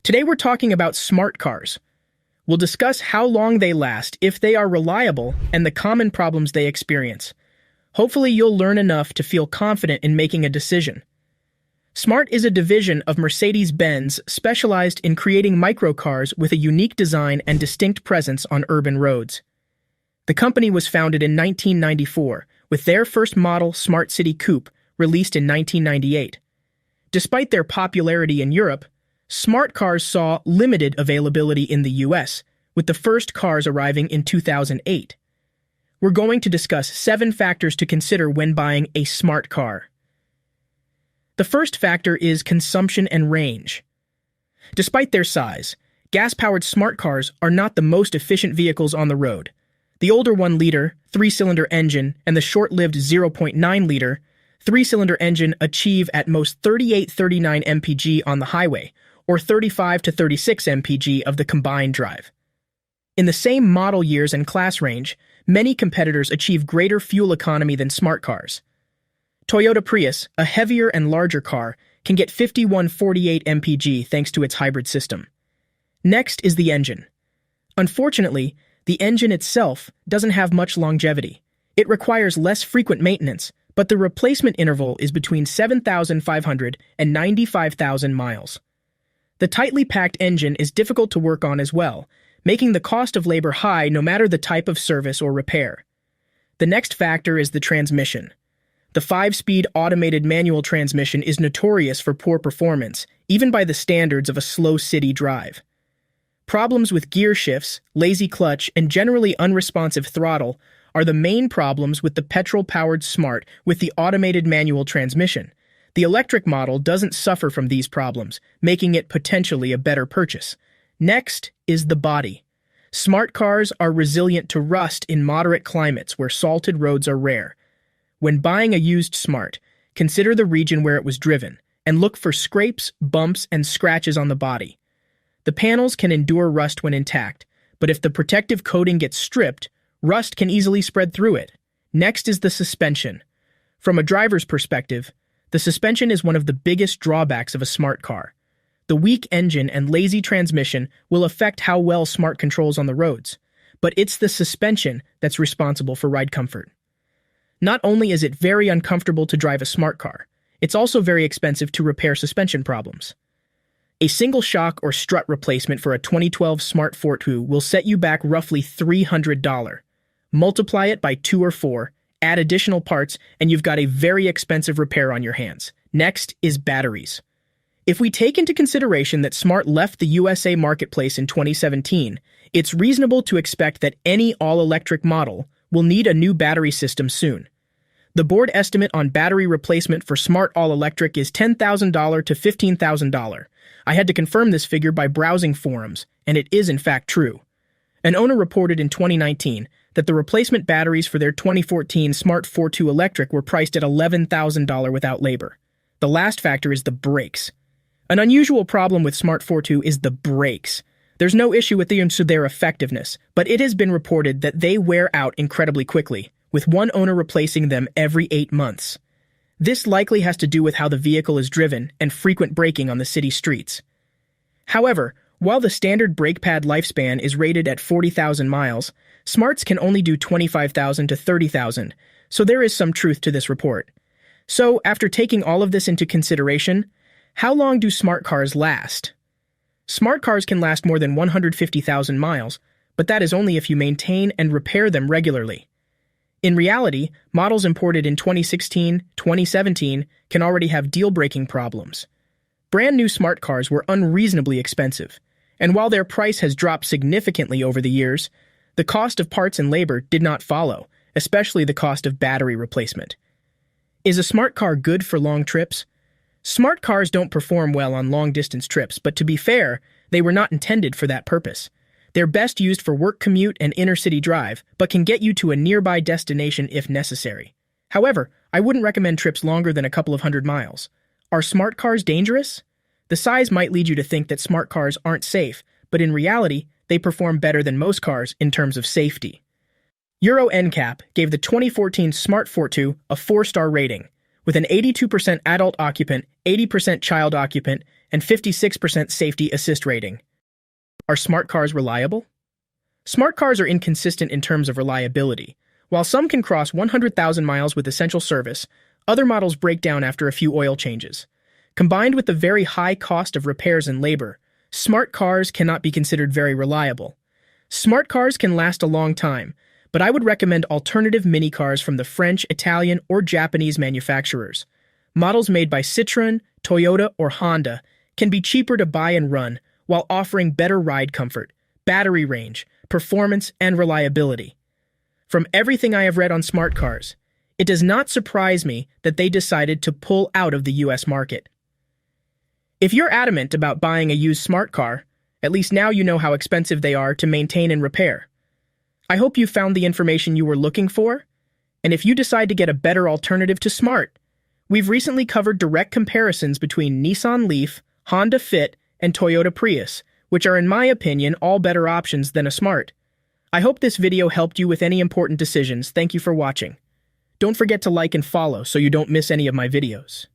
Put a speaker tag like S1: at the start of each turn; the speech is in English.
S1: Today we're talking about smart cars. We'll discuss how long they last, if they are reliable, and the common problems they experience. Hopefully you'll learn enough to feel confident in making a decision. Smart is a division of Mercedes-Benz specialized in creating microcars with a unique design and distinct presence on urban roads. The company was founded in 1994, with their first model, Smart City Coupe, released in 1998. Despite their popularity in Europe, smart cars saw limited availability in the US, with the first cars arriving in 2008. We're going to discuss 7 factors to consider when buying a smart car. The first factor is consumption and range. Despite their size, gas-powered smart cars are not the most efficient vehicles on the road. The older 1-liter, 3-cylinder engine and the short-lived 0.9-liter, 3-cylinder engine achieve at most 38-39 mpg on the highway, or 35 to 36 mpg of the combined drive. In the same model years and class range, many competitors achieve greater fuel economy than smart cars. Toyota Prius, a heavier and larger car, can get 51-48 mpg thanks to its hybrid system. Next is the engine. Unfortunately, the engine itself doesn't have much longevity. It requires less frequent maintenance, but the replacement interval is between 7,500 and 95,000 miles. The tightly packed engine is difficult to work on as well, making the cost of labor high no matter the type of service or repair. The next factor is the transmission. The 5-speed automated manual transmission is notorious for poor performance, even by the standards of a slow city drive. Problems with gear shifts, lazy clutch, and generally unresponsive throttle are the main problems with the petrol-powered Smart with the automated manual transmission. The electric model doesn't suffer from these problems, making it potentially a better purchase. Next is the body. Smart cars are resilient to rust in moderate climates where salted roads are rare. When buying a used Smart, consider the region where it was driven, and look for scrapes, bumps, and scratches on the body. The panels can endure rust when intact, but if the protective coating gets stripped, rust can easily spread through it. Next is the suspension. From a driver's perspective, the suspension is one of the biggest drawbacks of a smart car. The weak engine and lazy transmission will affect how well Smart controls on the roads, but it's the suspension that's responsible for ride comfort. Not only is it very uncomfortable to drive a smart car, it's also very expensive to repair suspension problems. A single shock or strut replacement for a 2012 Smart Fortwo will set you back roughly $300. Multiply it by 2 or 4, add additional parts, and you've got a very expensive repair on your hands. Next is batteries. If we take into consideration that Smart left the USA marketplace in 2017, it's reasonable to expect that any all-electric model will need a new battery system soon. The board estimate on battery replacement for Smart all-electric is $10,000 to $15,000. I had to confirm this figure by browsing forums, and it is in fact true. An owner reported in 2019 that the replacement batteries for their 2014 Smart Fortwo electric were priced at $11,000 without labor. The last factor is the brakes. An unusual problem with Smart Fortwo is the brakes. There's no issue with their effectiveness, but it has been reported that they wear out incredibly quickly, with one owner replacing them every 8 months. This likely has to do with how the vehicle is driven and frequent braking on the city streets. However, while the standard brake pad lifespan is rated at 40,000 miles, Smarts can only do 25,000 to 30,000, so there is some truth to this report. So, after taking all of this into consideration, how long do smart cars last? Smart cars can last more than 150,000 miles, but that is only if you maintain and repair them regularly. In reality, models imported in 2016, 2017 can already have deal-breaking problems. Brand new smart cars were unreasonably expensive, and while their price has dropped significantly over the years, the cost of parts and labor did not follow, especially the cost of battery replacement. Is a smart car good for long trips? Smart cars don't perform well on long-distance trips, but to be fair, they were not intended for that purpose. They're best used for work commute and inner-city drive, but can get you to a nearby destination if necessary. However, I wouldn't recommend trips longer than a couple of hundred miles. Are smart cars dangerous? The size might lead you to think that smart cars aren't safe, but in reality, they perform better than most cars in terms of safety. Euro NCAP gave the 2014 Smart Fortwo a 4-star rating, with an 82% adult occupant, 80% child occupant, and 56% safety assist rating. Are smart cars reliable? Smart cars are inconsistent in terms of reliability. While some can cross 100,000 miles with essential service, other models break down after a few oil changes. Combined with the very high cost of repairs and labor, smart cars cannot be considered very reliable. Smart cars can last a long time, but I would recommend alternative mini cars from the French, Italian, or Japanese manufacturers. Models made by Citroën, Toyota, or Honda can be cheaper to buy and run while offering better ride comfort, battery range, performance, and reliability. From everything I have read on smart cars, it does not surprise me that they decided to pull out of the US market. If you're adamant about buying a used smart car, at least now you know how expensive they are to maintain and repair. I hope you found the information you were looking for, and if you decide to get a better alternative to smart, we've recently covered direct comparisons between Nissan Leaf, Honda Fit, and Toyota Prius, which are in my opinion all better options than a smart. I hope this video helped you with any important decisions. Thank you for watching. Don't forget to like and follow so you don't miss any of my videos.